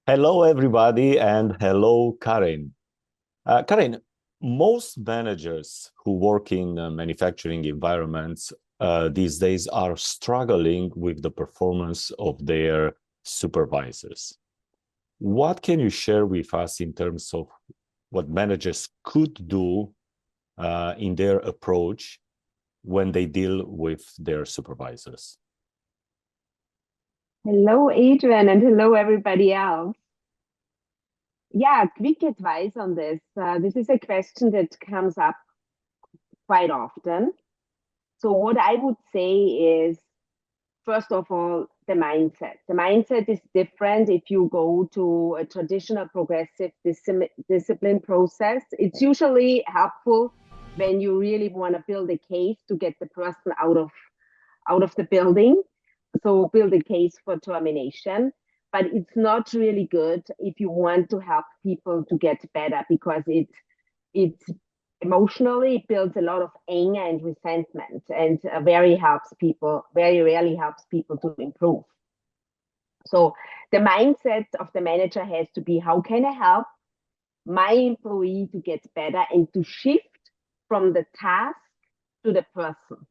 Hello, everybody, and hello, Karin. Karin, most managers who work in manufacturing environments these days are struggling with the performance of their supervisors. What can you share with us in terms of what managers could do in their approach when they deal with their supervisors? Hello, Adrian, and hello, everybody else. Yeah, quick advice on this. This is a question that comes up quite often. So, what I would say is, first of all, the mindset. The mindset is different if you go to a traditional progressive discipline process. It's usually helpful when you really want to build a case to get the person out of the building. So build a case for termination. But it's not really good if you want to help people to get better because it emotionally builds a lot of anger and resentment and very rarely helps people to improve. So the mindset of the manager has to be, how can I help my employee to get better and to shift from the task to the person?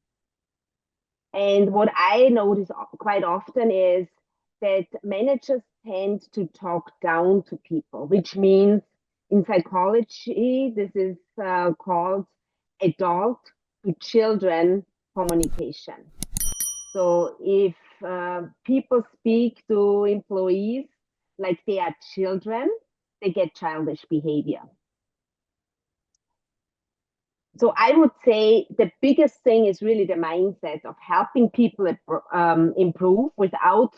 And what I notice quite often is that managers tend to talk down to people, which means in psychology, this is called adult to children communication. So if people speak to employees like they are children, they get childish behavior. So I would say the biggest thing is really the mindset of helping people improve without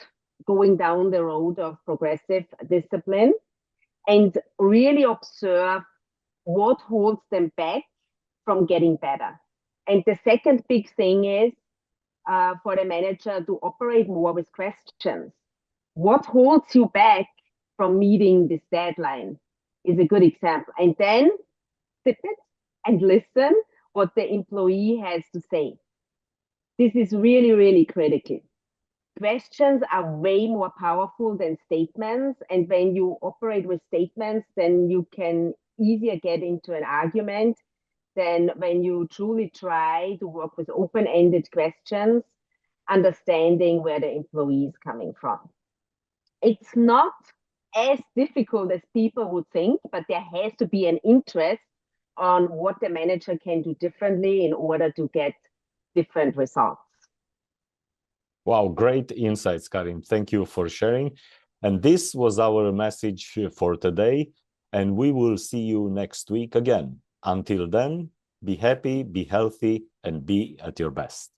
going down the road of progressive discipline and really observe what holds them back from getting better. And the second big thing is for the manager to operate more with questions. What holds you back from meeting this deadline is a good example. And then sit it and listen what the employee has to say. This is really, really critical. Questions are way more powerful than statements. And when you operate with statements, then you can easier get into an argument than when you truly try to work with open-ended questions, understanding where the employee is coming from. It's not as difficult as people would think, but there has to be an interest on what the manager can do differently in order to get different results. Wow, great insights, Karim. Thank you for sharing. And this was our message for today. And we will see you next week again. Until then, be happy, be healthy, and be at your best.